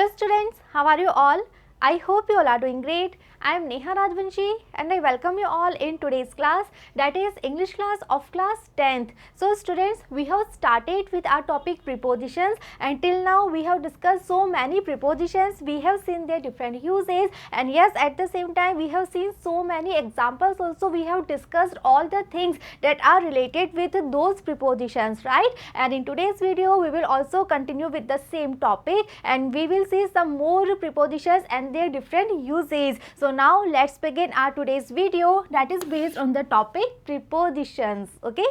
Hello students, how are you all? I hope you all are doing great. I am Neha Rajvanshi and I welcome you all in today's class, that is English class of class 10th. So students, we have started with our topic prepositions, and till now we have discussed so many prepositions. We have seen their different uses, and yes, at the same time we have seen so many examples also. We have discussed all the things that are related with those prepositions, right? And in today's video we will also continue with the same topic, and we will see some more prepositions and their different uses. So now let's begin our today's video, that is based on the topic prepositions. Okay.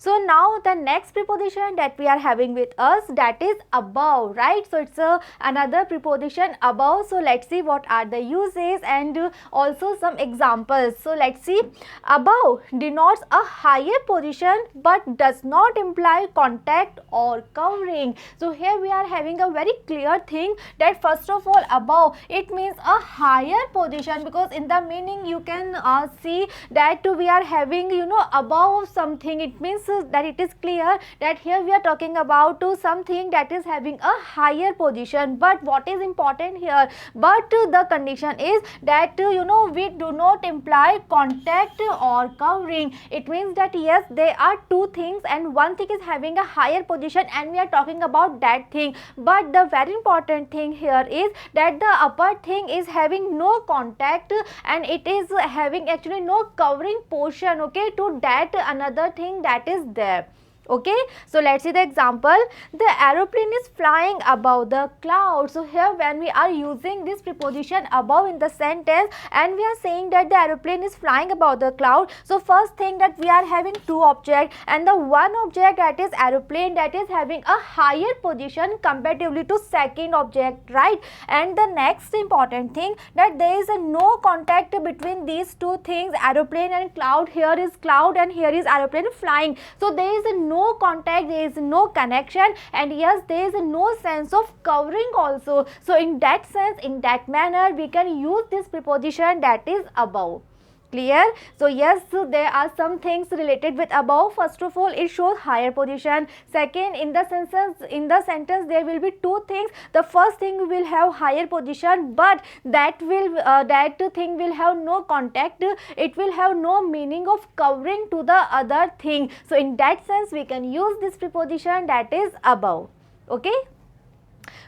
So now the next preposition that we are having with us, that is above, right? So it's another preposition above. So let's see what are the uses and also some examples. So let's see. Above denotes a higher position but does not imply contact or covering. So here we are having a very clear thing that first of all above, it means a higher position, because in the meaning you can see that we are having, you know, above something. It means that it is clear that here we are talking about something that is having a higher position. But what is important here, but the condition is that you know, we do not imply contact or covering. It means that yes, there are two things and one thing is having a higher position and we are talking about that thing, but the very important thing here is that the upper thing is having no contact and it is having actually no covering portion, okay, to that another thing that is there. Okay, so let's see the example. The aeroplane is flying above the clouds. So here when we are using this preposition above in the sentence and we are saying that the aeroplane is flying above the cloud, so first thing that we are having two objects, and the one object, that is aeroplane, that is having a higher position comparatively to second object, right? And the next important thing, that there is a no contact between these two things, aeroplane and cloud. Here is cloud and here is aeroplane flying. So there is a no contact, there is no connection, and yes, there is no sense of covering also. So in that sense, in that manner, we can use this preposition that is above. Clear? So yes, so there are some things related with above. First of all, it shows higher position. Second, in the sentence there will be two things. The first thing will have higher position, but that thing will have no contact. It will have no meaning of covering to the other thing. So in that sense, we can use this preposition that is above. Okay.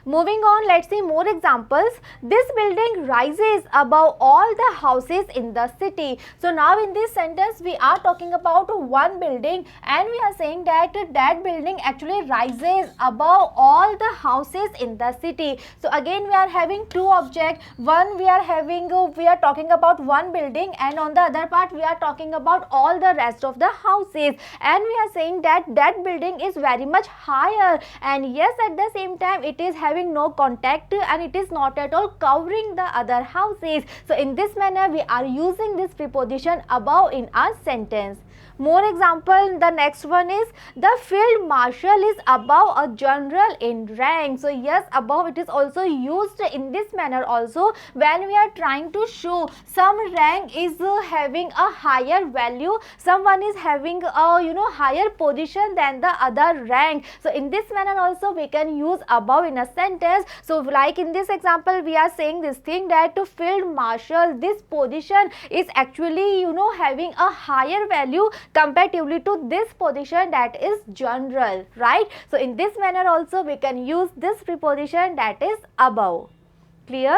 Moving on, let's see more examples. This building rises above all the houses in the city. So now in this sentence we are talking about one building and we are saying that that building actually rises above all the houses in the city. So again we are having two objects. One we are talking about one building, and on the other part we are talking about all the rest of the houses, and we are saying that that building is very much higher, and yes, at the same time it is having no contact and it is not at all covering the other houses. So in this manner we are using this preposition above in our sentence. More example, the next one is the field marshal is above a general in rank. So yes, above it is also used in this manner also when we are trying to show some rank is having a higher value, someone is having a, you know, higher position than the other rank. So in this manner also we can use above in a sentence. So like in this example we are saying this thing that to field marshal, this position is actually, you know, having a higher value comparatively to this position that is general, right? So in this manner also we can use this preposition that is above. Clear?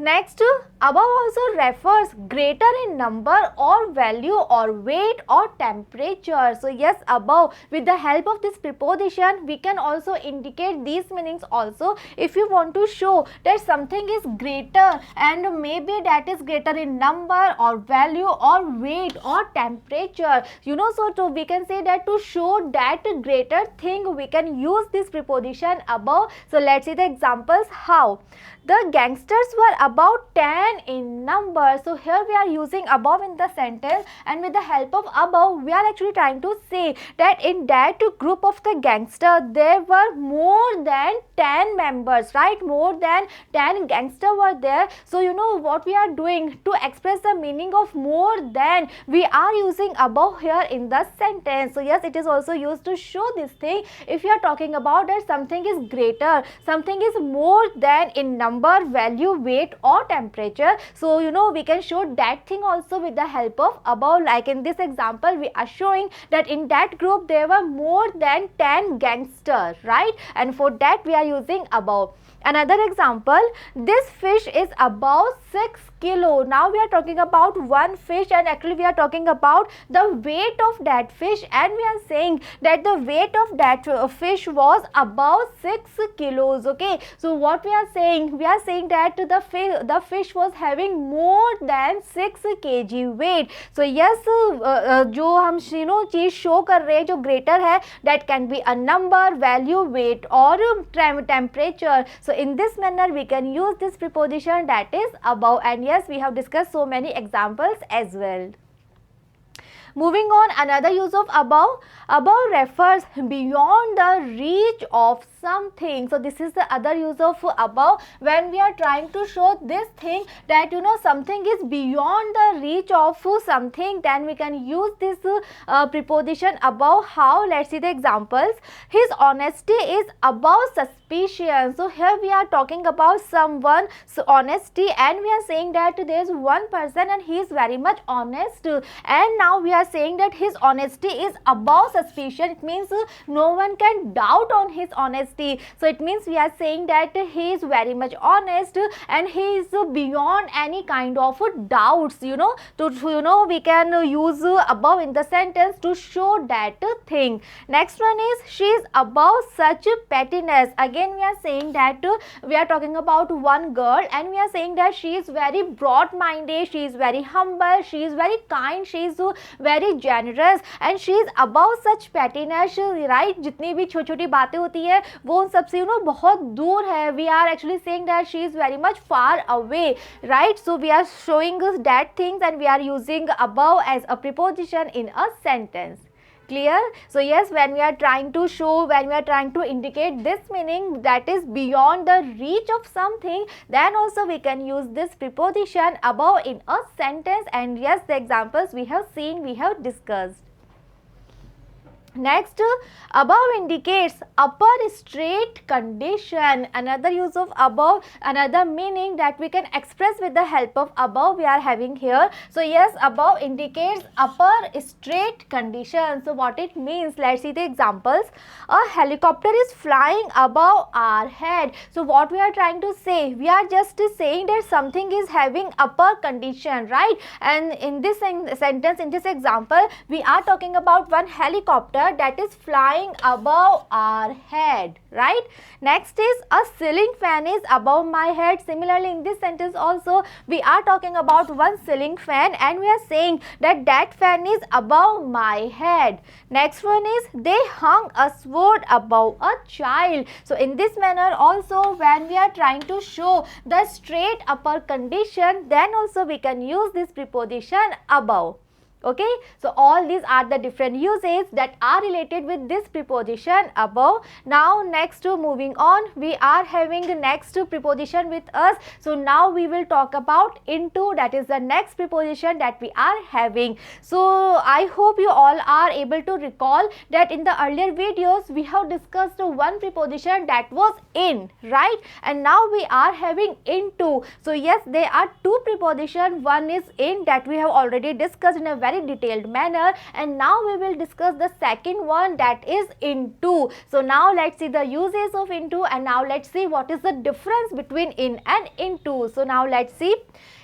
Next, above also refers greater in number or value or weight or temperature. So yes, above, with the help of this preposition we can also indicate these meanings also. If you want to show that something is greater and maybe that is greater in number or value or weight or temperature, you know, so we can say that to show that greater thing we can use this preposition above. So let's see the examples how. The gangsters were about 10 in number. So here we are using above in the sentence, and with the help of above we are actually trying to say that in that group of the gangster there were more than 10 members, right? More than 10 gangster were there. So you know what we are doing to express the meaning of more than, we are using above here in the sentence. So yes, it is also used to show this thing. If you are talking about that something is greater, something is more than in number, value, weight or temperature, so you know we can show that thing also with the help of above. Like in this example we are showing that in that group there were more than 10 gangsters, right? And for that we are using above. Another example, this fish is about 6 kilo. Now we are talking about one fish, and actually we are talking about the weight of that fish, and we are saying that the weight of that fish was about 6 kilos. Okay, so what we are saying that the fish was having more than 6 kg weight. So yes, जो हम चीज show कर रहे हैं जो greater है, that can be a number, value, weight or temperature. So in this manner we can use this preposition, that is above. And yes, we have discussed so many examples as well. Moving on, another use of above. Above refers beyond the reach of something. So this is the other use of above, when we are trying to show this thing that something is beyond the reach of something, then we can use this preposition above. How? Let's see the examples. His honesty is above suspicion. So here we are talking about someone's honesty, and we are saying that there is one person and he is very much honest, and now we are saying that his honesty is above suspicion. It means no one can doubt on his honesty. So it means we are saying that he is very much honest and he is beyond any kind of doubts. We can use above in the sentence to show that thing. Next one is she is above such pettiness. Again we are saying that we are talking about one girl, and we are saying that she is very broad minded, she is very humble, she is very kind, she is very generous, and she is above such pettiness, right? जितनी भी छोटी छोटी बातें होती है वो उन सबसे बहुत दूर है. We are actually saying that she is very much far away, right? So we are showing us that things, and we are using above as a preposition in a sentence. Clear? So yes, when we are trying to show, when we are trying to indicate this meaning that is beyond the reach of something, then also we can use this preposition above in a sentence. And yes, the examples we have seen, we have discussed. Next, above indicates upper straight condition. Another use of above, another meaning that we can express with the help of above we are having here. So yes, above indicates upper straight condition. So what it means, let's see the examples. A helicopter is flying above our head. So what we are trying to say, we are just saying that something is having upper condition, right? And in this sentence, in this example, we are talking about one helicopter that is flying above our head, right? Next is a ceiling fan is above my head. Similarly, in this sentence also we are talking about one ceiling fan, and we are saying that that fan is above my head. Next one is they hung a sword above a child. So in this manner also, when we are trying to show the straight upper condition, then also we can use this preposition above. Okay, so all these are the different uses that are related with this preposition above. Now next, moving on, we are having the next preposition with us. So now we will talk about into, that is the next preposition that we are having. So I hope you all are able to recall that in the earlier videos we have discussed one preposition that was in, right? And now we are having into. So yes, there are two prepositions. One is in, that we have already discussed in a very detailed manner, and now we will discuss the second one, that is into. So now let's see the uses of into, and now let's see what is the difference between in and into. So now let's see.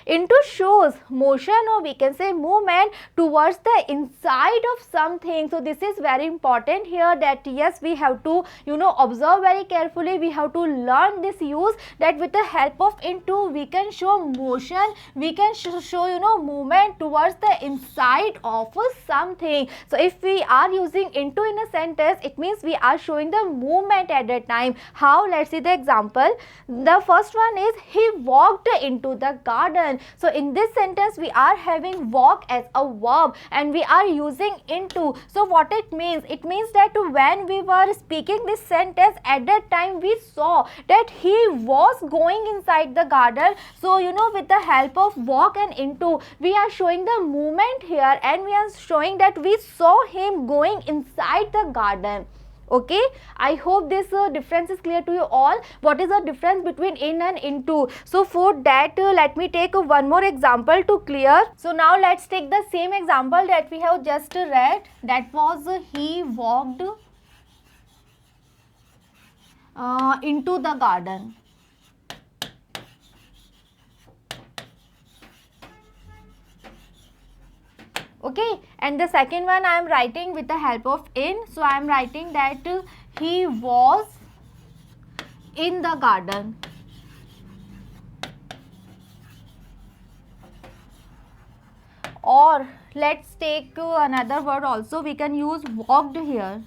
Into shows motion, or we can say movement towards the inside of something. So this is very important here, that yes, we have to observe very carefully. We have to learn this use, that with the help of into we can show motion, we can show movement towards the inside inside of something. So if we are using into in a sentence, it means we are showing the movement at that time. How? Let's see the example. The first one is he walked into the garden. So in this sentence we are having walk as a verb and we are using into. So what it means? It means that when we were speaking this sentence, at that time we saw that he was going inside the garden. So with the help of walk and into, we are showing the movement here and we are showing that we saw him going inside the garden. Okay, I hope this difference is clear to you all. What is the difference between in and into? So for that, let me take one more example to clear. So now let's take the same example that we have just read. That was he walked into the garden. Okay, and the second one I am writing with the help of in. So I am writing that he was in the garden. Or let's take another word also. We can use walked here.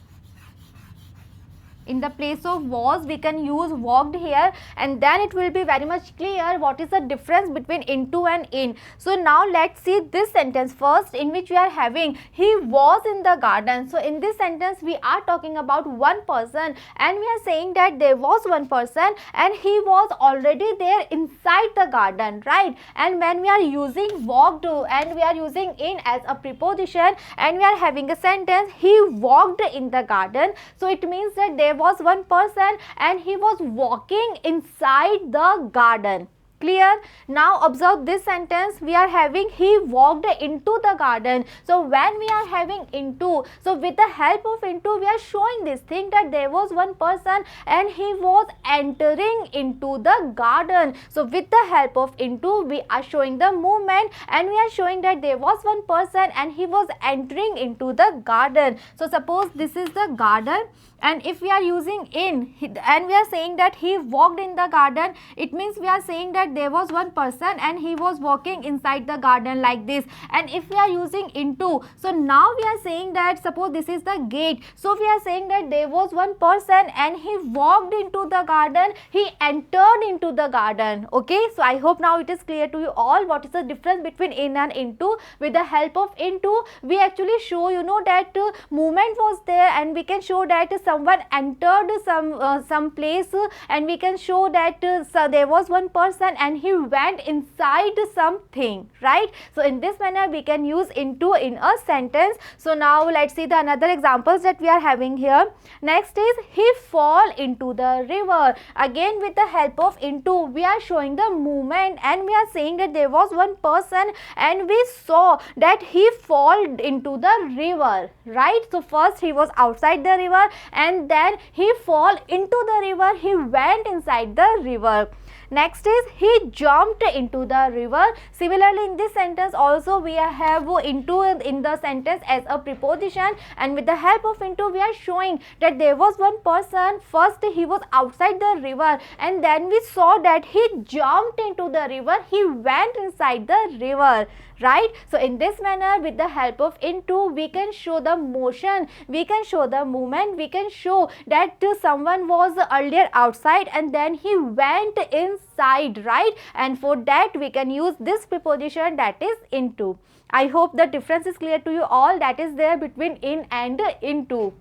In the place of was, we can use walked here, and then it will be very much clear what is the difference between into and in. So now let's see this sentence first, in which we are having he was in the garden. So in this sentence we are talking about one person and we are saying that there was one person and he was already there inside the garden, right? And when we are using walked and we are using in as a preposition and we are having a sentence he walked in the garden, so it means that there was one person and he was walking inside the garden. Clear? Now observe this sentence. We are having he walked into the garden. So when we are having into, so with the help of into, we are showing this thing that there was one person and he was entering into the garden. So with the help of into, we are showing the movement and we are showing that there was one person and he was entering into the garden. So suppose this is the garden, and if we are using in and we are saying that he walked in the garden, it means we are saying that there was one person and he was walking inside the garden like this. And if we are using into, so now we are saying that suppose this is the gate, so we are saying that there was one person and he walked into the garden, he entered into the garden. Okay, so I hope now it is clear to you all what is the difference between in and into. With the help of into, we actually show that movement was there and we can show that someone entered some place and we can show that so there was one person and he went inside something, right? So in this manner we can use into in a sentence. So now let's see the another examples that we are having here. Next is he fall into the river. Again with the help of into, we are showing the movement and we are saying that there was one person and we saw that he fall into the river, right? So first he was outside the river and then he fall into the river, he went inside the river. Next is he jumped into the river. Similarly in this sentence also we have into in the sentence as a preposition, and with the help of into we are showing that there was one person, first he was outside the river and then we saw that he jumped into the river, he went inside the river, right? So in this manner with the help of into, we can show the motion, we can show the movement, we can show that someone was earlier outside and then he went inside, right? And for that we can use this preposition, that is into. I hope the difference is clear to you all, that is there between in and into.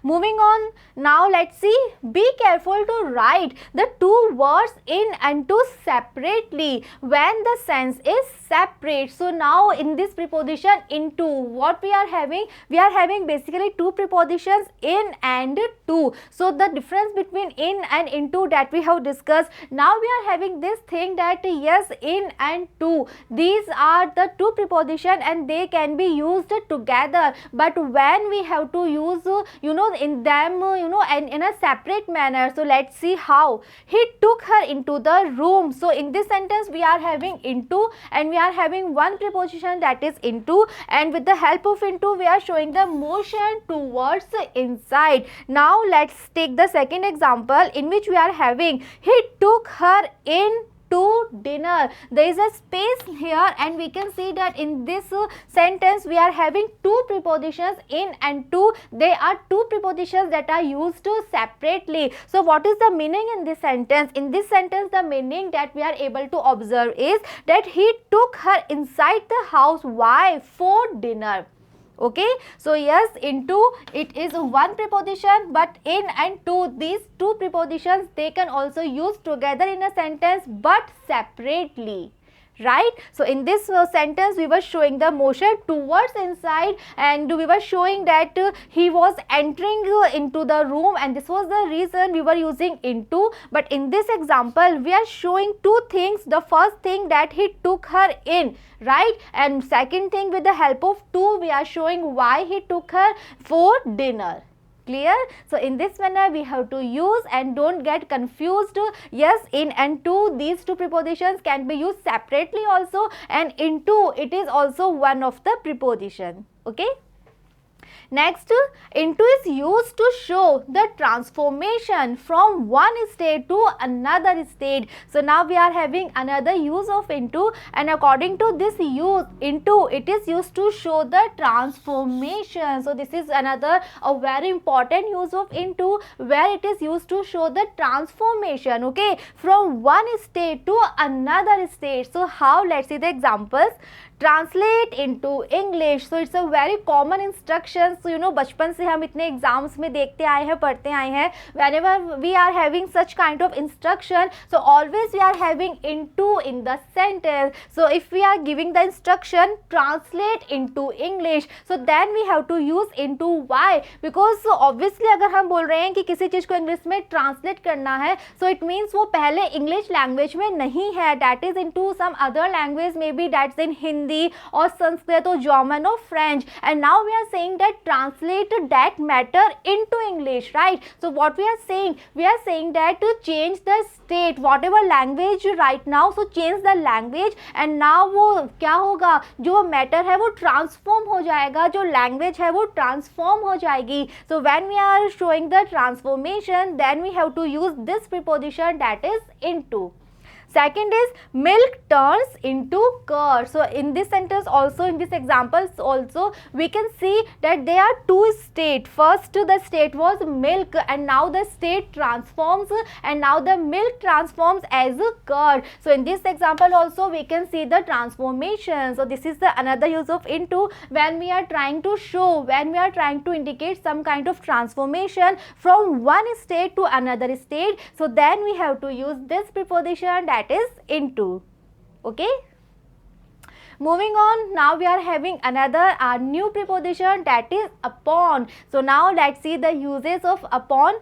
Moving on, now let's see, be careful to write the two words in and to separately when the sense is separate. So now in this preposition into, what we are having? We are having basically two prepositions, in and to. So the difference between in and into that we have discussed. Now we are having this thing that yes, in and to, these are the two prepositions and they can be used together, but when we have to use in them and in a separate manner. So let's see how. He took her into the room. So in this sentence we are having into and we are having one preposition, that is into, and with the help of into we are showing the motion towards inside. Now let's take the second example in which we are having he took her in to dinner. There is a space here, and we can see that in this sentence we are having two prepositions, in and to. They are two prepositions that are used separately. So what is the meaning in this sentence? In this sentence, the meaning that we are able to observe is that he took her inside the house. Why? For dinner. Okay, so yes, into it is one preposition, but in and to, these two prepositions, they can also use together in a sentence but separately, right? So in this sentence we were showing the motion towards inside, and we were showing that he was entering into the room, and this was the reason we were using into. But in this example we are showing two things. The first thing, that he took her in, right? And second thing, with the help of to, we are showing why he took her for dinner. Clear? So in this manner we have to use, and don't get confused. Yes, in and to, these two prepositions can be used separately also, and into, it is also one of the preposition. Okay. Next, into is used to show the transformation from one state to another state. So now we are having another use of into, and according to this use, into, it is used to show the transformation. So this is another a very important use of into, where it is used to show the transformation, okay, from one state to another state. So how? Let's see the examples. Translate into English. So it's a very common instruction. So you know, बचपन से हम इतने exams में देखते आए हैं, पढ़ते आए हैं. Whenever we are having such kind of instruction, so always we are having into in the sentence. So if we are giving the instruction translate into English, so then we have to use into. Why? Because so obviously अगर हम बोल रहे हैं कि किसी चीज़ को English में translate करना है, so it means वो पहले इंग्लिश लैंग्वेज में नहीं है, that is into some other language, maybe that's in Hindi or Sanskrit or German or French, and now we are saying that translate that matter into English, right? So what we are saying that to change the state, whatever language right now, so change the language, and now वो क्या होगा, जो matter है वो transform हो जाएगा, जो language है वो transform हो जाएगी. So when we are showing the transformation, then we have to use this preposition, that is into. Second is milk turns into curd. So in this sentence also, in this example also, we can see that there are two states. First the state was milk, and now the state transforms, and now the milk transforms as a curd. So in this example also we can see the transformation. So this is the another use of into, when we are trying to show, when we are trying to indicate some kind of transformation from one state to another state. So then we have to use this preposition, that is into. Okay. Moving on, now we are having another new preposition, that is upon. So now let's see the uses of upon.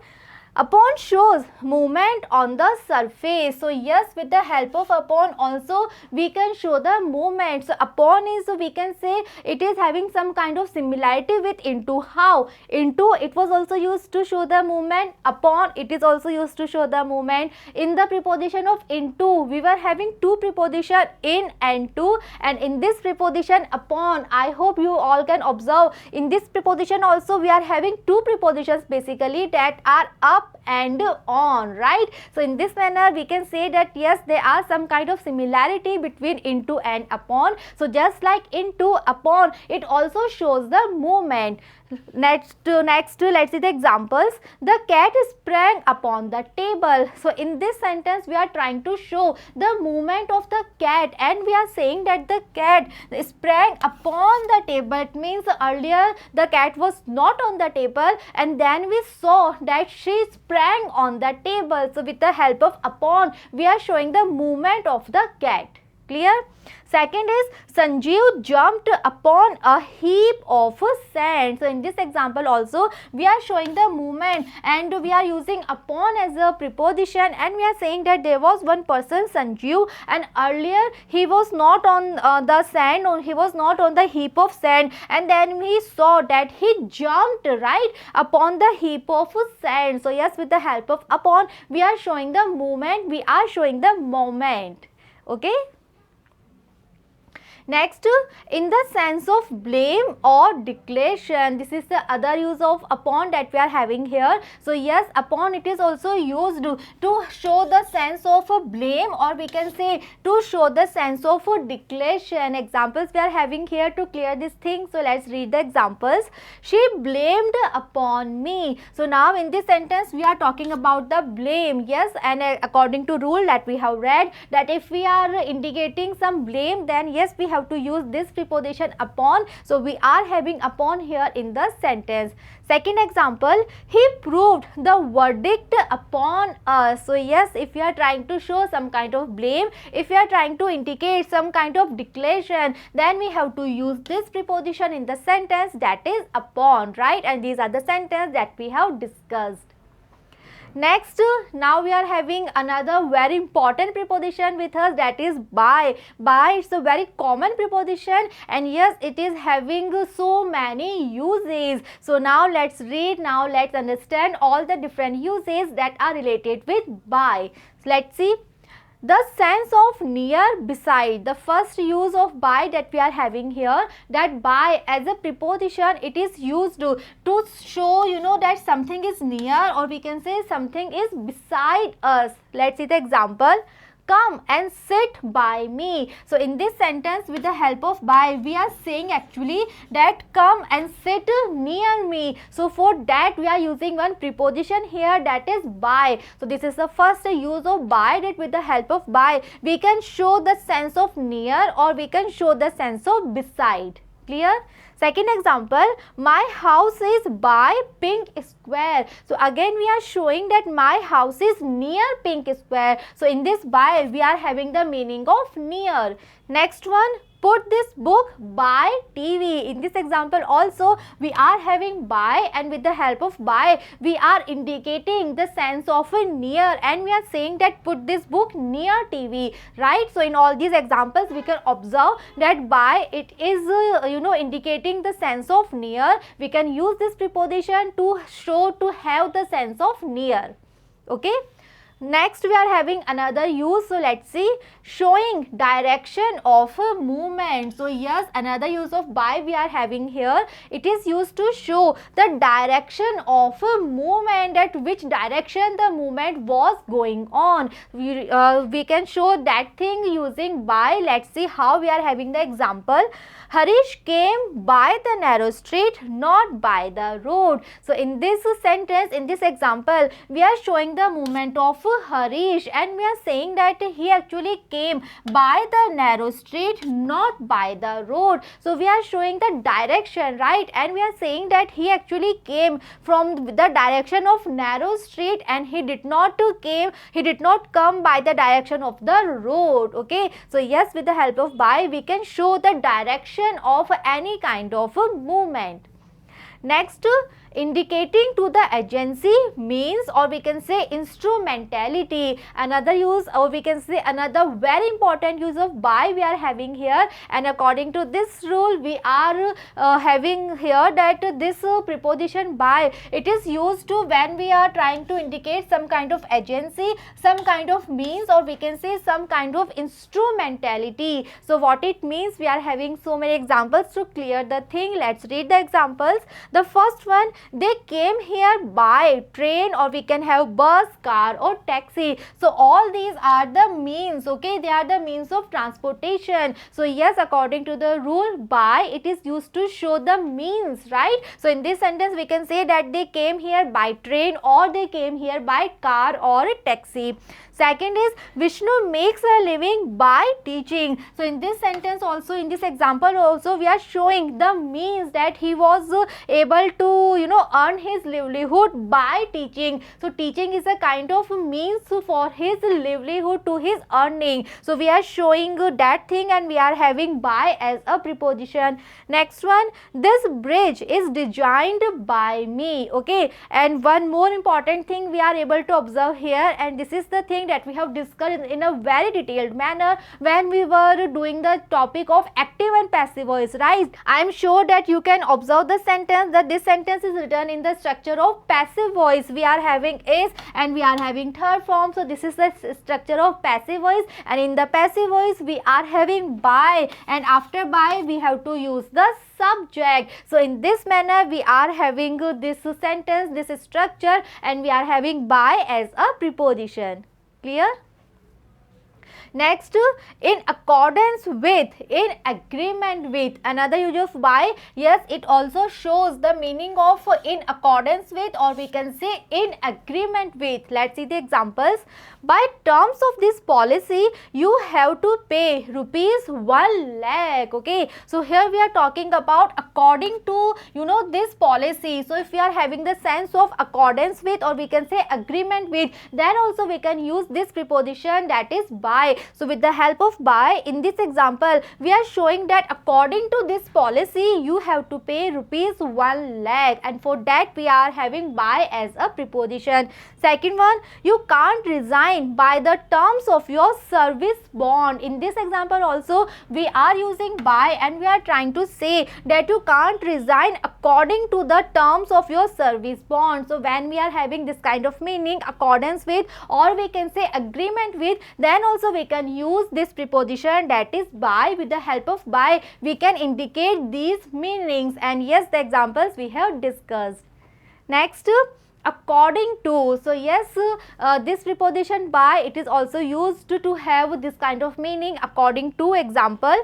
Upon shows movement on the surface. So yes, with the help of upon also we can show the movement. So upon is, we can say it is having some kind of similarity with into. How? Into, it was also used to show the movement. Upon, it is also used to show the movement. In the preposition of into, we were having two preposition, in and to, and in this preposition upon, I hope you all can observe, in this preposition also we are having two prepositions basically, that are up and on, right? So in this manner we can say that yes, there are some kind of similarity between into and upon. So just like into, upon, it also shows the movement. Next, let's see the examples. The cat sprang upon the table. So in this sentence we are trying to show the movement of the cat, and we are saying that the cat sprang upon the table. It means earlier the cat was not on the table, and then we saw that she sprang on the table. So with the help of upon, we are showing the movement of the cat. Clear? Second is Sanjeev jumped upon a heap of sand. So in this example also we are showing the movement, and we are using upon as a preposition, and we are saying that there was one person, Sanjeev, and earlier he was not on the sand, or he was not on the heap of sand, and then we saw that he jumped right upon the heap of sand. So yes, with the help of upon we are showing the movement, we are showing the moment. Okay. Next, in the sense of blame or declaration, this is the other use of upon that we are having here. So yes, upon it is also used to show the sense of blame, or we can say to show the sense of declaration. Examples we are having here to clear this thing. So let's read the examples. She blamed upon me. So now in this sentence we are talking about the blame. Yes, and according to rule that we have read, that if we are indicating some blame, then yes, we have to use this preposition upon. So we are having upon here in the sentence. Second example, he proved the verdict upon us. So yes, if you are trying to show some kind of blame, if you are trying to indicate some kind of declaration, then we have to use this preposition in the sentence, that is upon, right? And these are the sentences that we have discussed. Next, now we are having another very important preposition with us, that is by. By, it's a very common preposition, and yes, it is having so many uses. So now let's read, now let's understand all the different uses that are related with by. So let's see. The sense of near, beside. The first use of by that we are having here, that by as a preposition, it is used to show, you know, that something is near, or we can say something is beside us. Let's see the example. Come and sit by me. So in this sentence, with the help of by, we are saying actually that come and sit near me. So for that we are using one preposition here, that is by. So this is the first use of by, that with the help of by we can show the sense of near, or we can show the sense of beside. Clear? Second example, my house is by Pink Square. So again we are showing that my house is near Pink Square. So in this by we are having the meaning of near. Next one, put this book by TV. In this example also we are having by, and with the help of by we are indicating the sense of a near, and we are saying that put this book near TV, right? So in all these examples we can observe that by, it is indicating the sense of near. We can use this preposition to show, to have the sense of near. Okay. Next we are having another use. So let's see, showing direction of a movement. So yes, another use of by we are having here. It is used to show the direction of a movement, that which direction the movement was going on. We can show that thing using by. Let's see how we are having the example. Harish came by the narrow street, not by the road. So in this sentence, in this example, we are showing the movement of Harish, and we are saying that he actually came by the narrow street, not by the road. So we are showing the direction, right? And we are saying that he actually came from the direction of narrow street, and he did not come by the direction of the road. Okay. So yes, with the help of by we can show the direction of any kind of a movement. Next, indicating to the agency, means, or we can say instrumentality. Another use, or we can say another very important use of by we are having here, and according to this rule we are having here that this preposition by, it is used to when we are trying to indicate some kind of agency, some kind of means, or we can say some kind of instrumentality. So what it means, we are having so many examples to clear the thing. Let's read the examples. The first one, they came here by train, or we can have bus, car or taxi. So all these are the means, okay, they are the means of transportation. So yes, according to the rule, by, it is used to show the means, right? So in this sentence we can say that they came here by train, or they came here by car or taxi. Second is, Vishnu makes a living by teaching. So in this sentence also, in this example also, we are showing the means that he was able to earn his livelihood by teaching. So teaching is a kind of means for his livelihood, to his earning. So we are showing that thing, and we are having by as a preposition. Next one, this bridge is designed by me. Okay, and one more important thing we are able to observe here, and this is the thing meaning that we have discussed in a very detailed manner when we were doing the topic of active and passive voice, right? I am sure that you can observe the sentence, that this sentence is written in the structure of passive voice. We are having is and we are having third form. So this is the structure of passive voice, and in the passive voice we are having by, and after by we have to use the subject. So in this manner we are having this sentence, this structure, and we are having by as a preposition. Clear? Next, in accordance with, in agreement with, another use of by. Yes, it also shows the meaning of in accordance with, or we can say in agreement with. Let's see the examples. By terms of this policy, you have to pay rupees 1 lakh. Okay, so here we are talking about according to, this policy. So if we are having the sense of accordance with, or we can say agreement with, then also we can use this preposition, that is by. So with the help of by, in this example we are showing that according to this policy you have to pay rupees 1 lakh, and for that we are having by as a preposition. Second one, you can't resign by the terms of your service bond. In this example also we are using by, and we are trying to say that you can't resign according to the terms of your service bond. So when we are having this kind of meaning, accordance with, or we can say agreement with, then also we can use this preposition, that is by. With the help of by we can indicate these meanings, and yes, the examples we have discussed. Next, according to. So yes, this preposition by, it is also used to have this kind of meaning, according to. Example,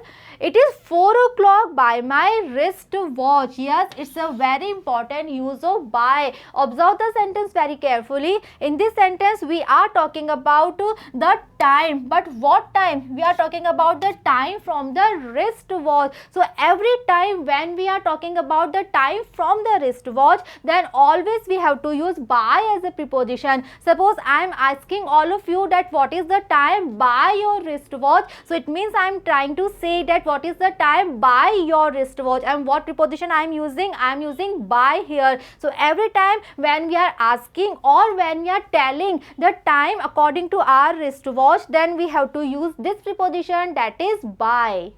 it is 4 o'clock by my wrist watch. Yes, it's a very important use of by. Observe the sentence very carefully. In this sentence we are talking about the time, but what time? We are talking about the time from the wrist watch. So every time when we are talking about the time from the wrist watch, then always we have to use by as a preposition. Suppose I am asking all of you that what is the time by your wristwatch, so it means I am trying to say that what is the time by your wristwatch, and what preposition I am using? I am using by here. So every time when we are asking or when we are telling the time according to our wristwatch, then we have to use this preposition, that is by.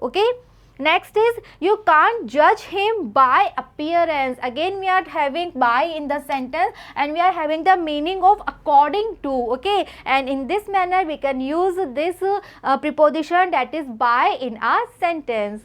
Okay. Next is, you can't judge him by appearance. Again we are having by in the sentence, and we are having the meaning of according to. Okay, and in this manner we can use this preposition, that is by, in our sentence.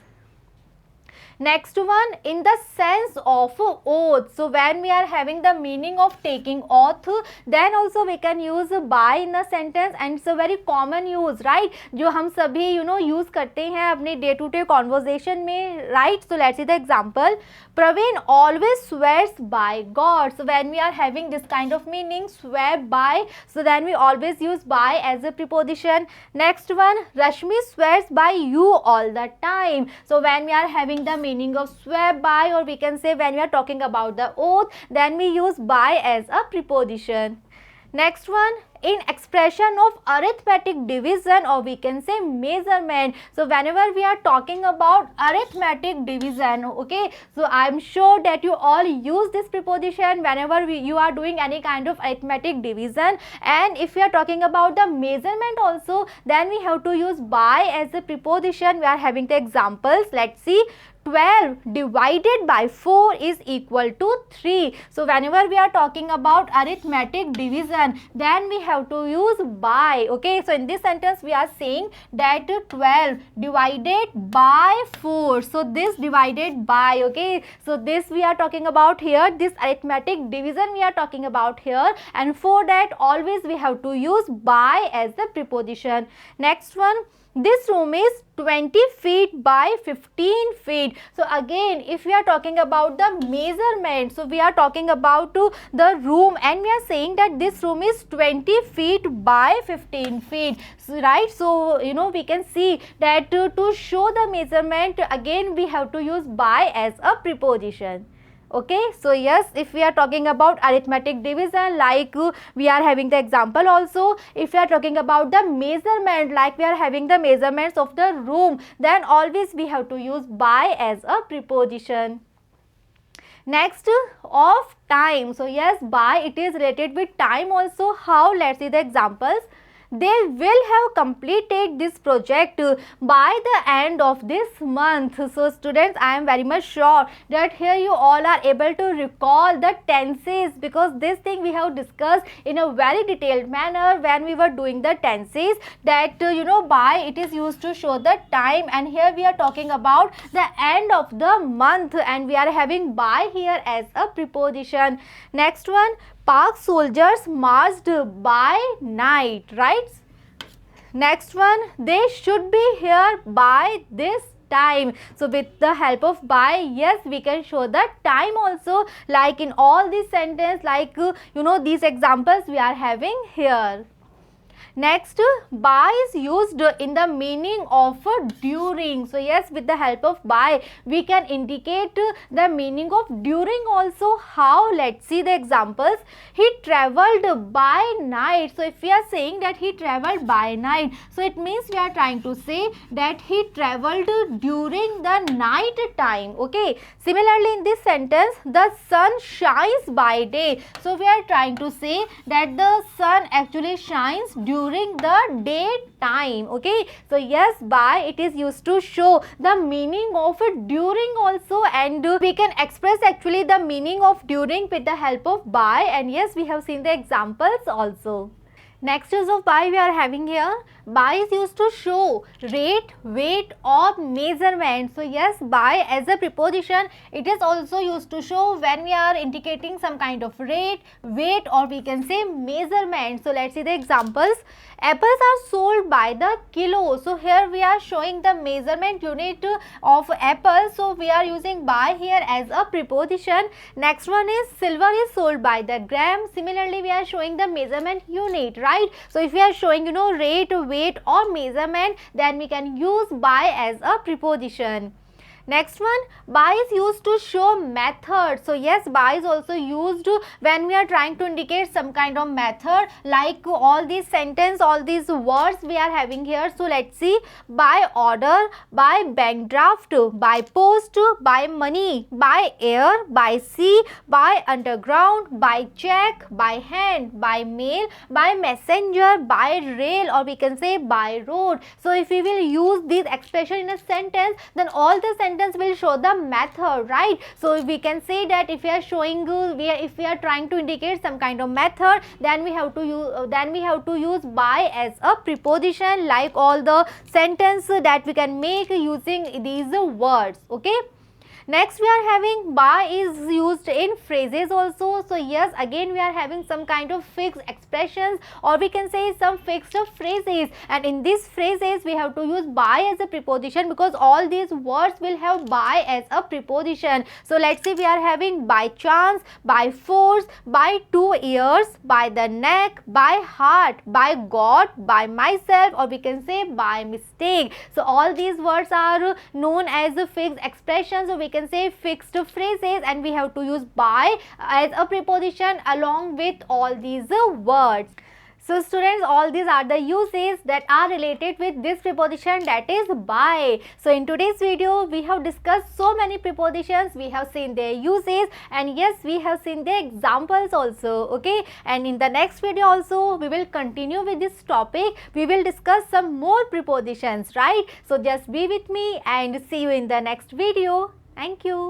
Next one, in the sense of oath. So when we are having the meaning of taking oath, then also we can use by in the sentence, and it's a very common use, right? जो हम सभी use करते हैं अपने day to day conversation में, right? So let's see the example. Praveen always swears by God. So when we are having this kind of meaning, swear by, so then we always use by as a preposition. Next one, Rashmi swears by you all the time. So when we are having the meaning of swear by, or we can say when we are talking about the oath, then we use by as a preposition. Next one, in expression of arithmetic division, or we can say measurement. So whenever we are talking about arithmetic division, okay, so I am sure that you all use this preposition whenever you are doing any kind of arithmetic division. And if we are talking about the measurement also, then we have to use by as a preposition. We are having the examples. Let's see. 12 divided by 4 is equal to 3. So whenever we are talking about arithmetic division, then we have to use by. Okay, so in this sentence we are saying that 12 divided by 4. So this divided by, okay, so this we are talking about here, this arithmetic division we are talking about here, and for that always we have to use by as the preposition. Next one, this room is 20 feet by 15 feet. So again, if we are talking about the measurement, so we are talking about the room, and we are saying that this room is 20 feet by 15 feet, so, right? So we can see that to show the measurement, again we have to use by as a preposition. Okay, so yes, if we are talking about arithmetic division, like we are having the example also. If we are talking about the measurement, like we are having the measurements of the room, then always we have to use by as a preposition. Next, of time. So yes, by, it is related with time also. How? Let's see the examples. they will have completed this project by the end of this month. So students, I am very much sure that here you all are able to recall the tenses, because this thing we have discussed in a very detailed manner when we were doing the tenses, that by it is used to show the time, and here we are talking about the end of the month and we are having by here as a preposition. Next one, Park soldiers marched by night, right? Next one, they should be here by this time. So with the help of by, yes, we can show the time also, like in all these sentences, like these examples we are having here. Next, by is used in the meaning of during. So yes, with the help of by we can indicate the meaning of during also. How? Let's see the examples. He travelled by night. So if we are saying that he travelled by night, so it means we are trying to say that he travelled during the night time. Okay. Similarly, in this sentence, the sun shines by day. So we are trying to say that the sun actually shines during the daytime. Okay. So yes, by it is used to show the meaning of during also, and we can express actually the meaning of during with the help of by, and yes, we have seen the examples also. Next use of by we are having here. By is used to show rate, weight or measurement. So yes, by as a preposition, it is also used to show when we are indicating some kind of rate, weight or we can say measurement. So let's see the examples. Apples are sold by the kilo. So here we are showing the measurement unit of apple. So we are using by here as a preposition. Next one is silver is sold by the gram. Similarly, we are showing the measurement unit, right? So if we are showing rate, weight or measurement, then we can use by as a preposition. Next one, by is used to show method. So yes, by is also used when we are trying to indicate some kind of method, like all these sentence, all these words we are having here. So let's see, by order, by bank draft, by post, by money, by air, by sea, by underground, by check, by hand, by mail, by messenger, by rail or we can say by road. So if we will use this expression in a sentence, then all the sentence will show the method, right? So we can say that if we are showing if we are trying to indicate some kind of method, then we have to use by as a preposition, like all the sentence that we can make using these words. Okay. Next, we are having by is used in phrases also. So yes, again we are having some kind of fixed expressions or we can say some fixed phrases, and in these phrases we have to use by as a preposition because all these words will have by as a preposition. So let's say we are having by chance, by force, by 2 ears, by the neck, by heart, by God, by myself or we can say by mistake. So all these words are known as fixed expressions, so we can say fixed phrases, and we have to use by as a preposition along with all these words. So students, all these are the uses that are related with this preposition, that is by. So in today's video, we have discussed so many prepositions, we have seen their uses, and yes, we have seen the examples also. Okay, and in the next video also, we will continue with this topic. We will discuss some more prepositions, right? So just be with me and see you in the next video. Thank you.